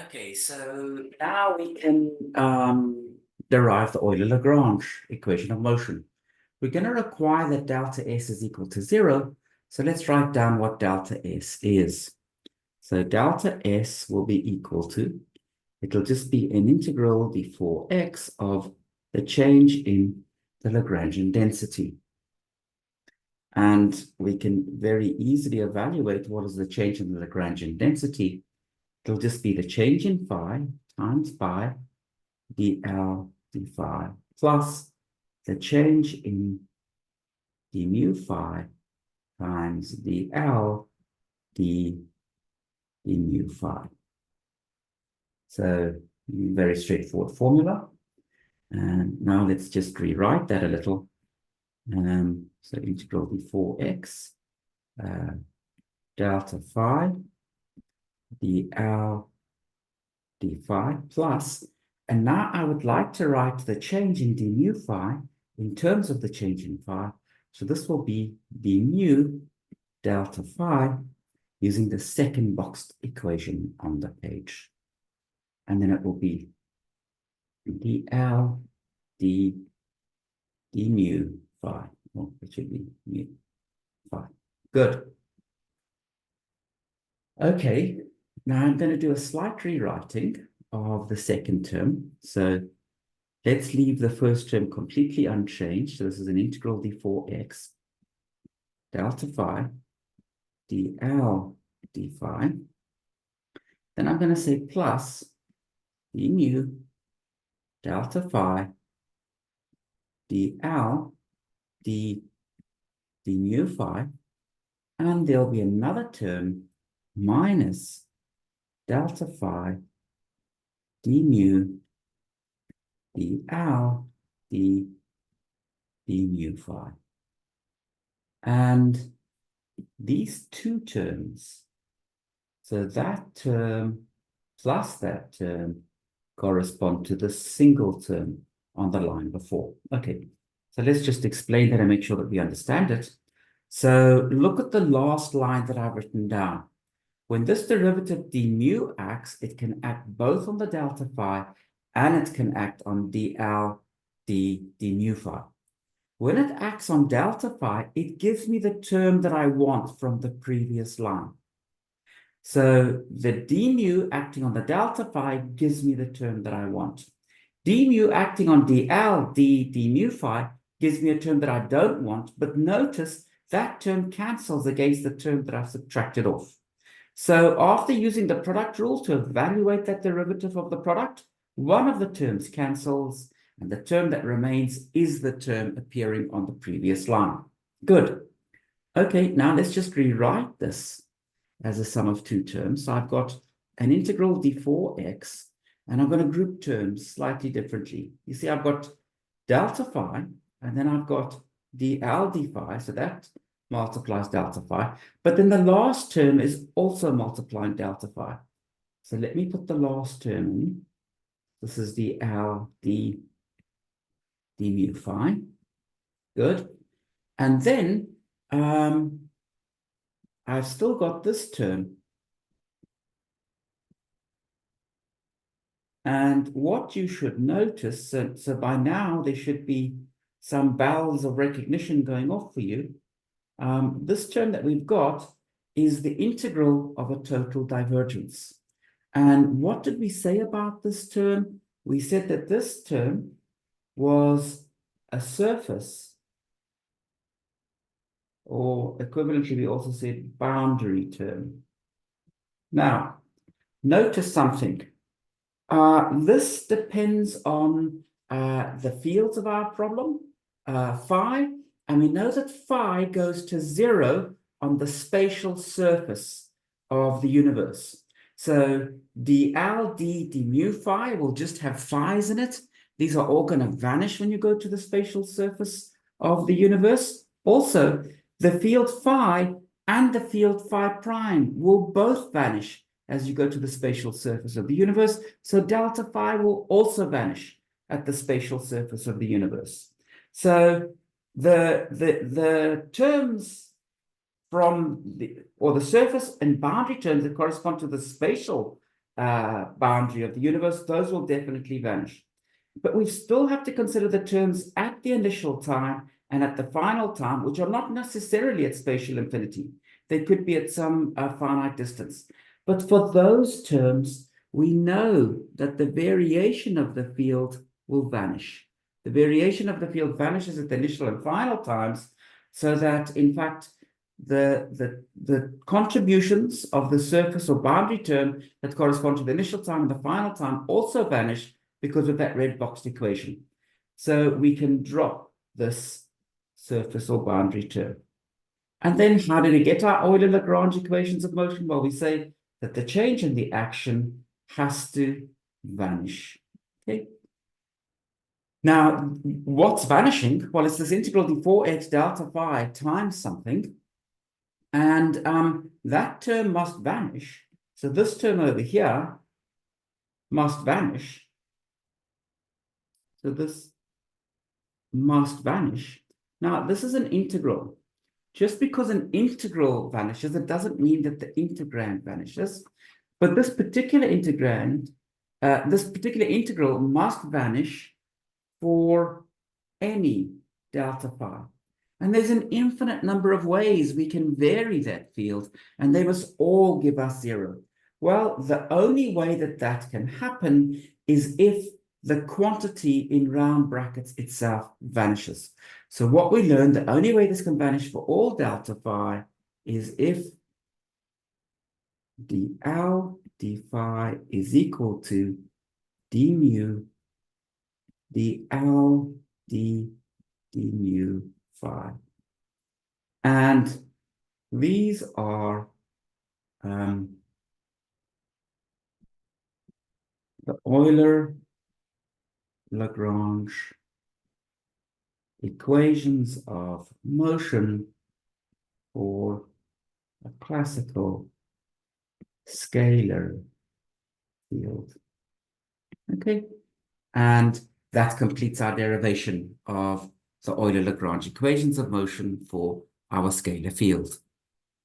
Okay, so now we can derive the Euler-Lagrange equation of motion. We're going to require that delta S is equal to 0. So let's write down what delta S is. So delta S will be equal to, it'll just be an integral before x of the change in the Lagrangian density. And we can very easily evaluate what is the change in the Lagrangian density. It'll just be the change in phi times pi dl d phi plus the change in d mu phi times dl d mu phi. So very straightforward formula. And now let's just rewrite that a little. So integral before x delta phi dl d phi plus, and now I would like to write the change in d mu phi in terms of the change in phi. So this will be d mu delta phi using the second boxed equation on the page. And then it will be dl d mu phi. Oh, it should be mu phi. Good. Okay, now I'm going to do a slight rewriting of the second term. So let's leave the first term completely unchanged. So this is an integral d4x delta phi dl d phi. Then I'm going to say plus d mu delta phi dl d mu phi. And there'll be another term minus delta phi d mu dl d mu phi. And these two terms, so that term plus that term correspond to the single term on the line before. Okay, so let's just explain that and make sure that we understand it. So look at the last line that I've written down. When this derivative d mu acts, it can act both on the delta phi and it can act on dl d mu phi. When it acts on delta phi, it gives me the term that I want from the previous line. So the d mu acting on the delta phi gives me the term that I want. D mu acting on dl d mu phi gives me a term that I don't want, but notice that term cancels against the term that I've subtracted off. So after using the product rule to evaluate that derivative of the product, one of the terms cancels, and the term that remains is the term appearing on the previous line. Good. Okay, now let's just rewrite this as a sum of two terms. So I've got an integral d4x, and I'm going to group terms slightly differently. You see, I've got delta phi, and then I've got dl d phi, so that multiplies delta phi. But then the last term is also multiplying delta phi. So let me put the last term in. This is dl d mu phi. Good. And then I've still got this term. And what you should notice, so by now there should be some bells of recognition going off for you. This term that we've got is the integral of a total divergence. And what did we say about this term? We said that this term was a surface, or equivalently, we also said boundary term. Now, notice something. This depends on the fields of our problem, phi, and we know that phi goes to 0 on the spatial surface of the universe. So dl d mu phi will just have phi's in it. These are all going to vanish when you go to the spatial surface of the universe. Also, the field phi and the field phi prime will both vanish as you go to the spatial surface of the universe. So delta phi will also vanish at the spatial surface of the universe. So the terms from the surface and boundary terms that correspond to the spatial boundary of the universe, those will definitely vanish. But we still have to consider the terms at the initial time and at the final time, which are not necessarily at spatial infinity. They could be at some finite distance. But for those terms, we know that the variation of the field will vanish. The variation of the field vanishes at the initial and final times, so that, in fact, the contributions of the surface or boundary term that correspond to the initial time and the final time also vanish because of that red boxed equation. So we can drop this surface or boundary term. And then how do we get our Euler-Lagrange equations of motion? Well, we say that the change in the action has to vanish. Okay. Now, what's vanishing? Well, it's this integral d4x delta phi times something. And that term must vanish. So this term over here must vanish. So this must vanish. Now, this is an integral. Just because an integral vanishes, it doesn't mean that the integrand vanishes. But this particular integrand, this particular integral must vanish for any delta phi. And there's an infinite number of ways we can vary that field, and they must all give us 0. Well, the only way that that can happen is if the quantity in round brackets itself vanishes. So what we learned, the only way this can vanish for all delta phi is if dl d phi is equal to d mu dl d mu phi. And these are the Euler-Lagrange equations of motion for a classical scalar field. Okay, and that completes our derivation of the Euler-Lagrange equations of motion for our scalar field.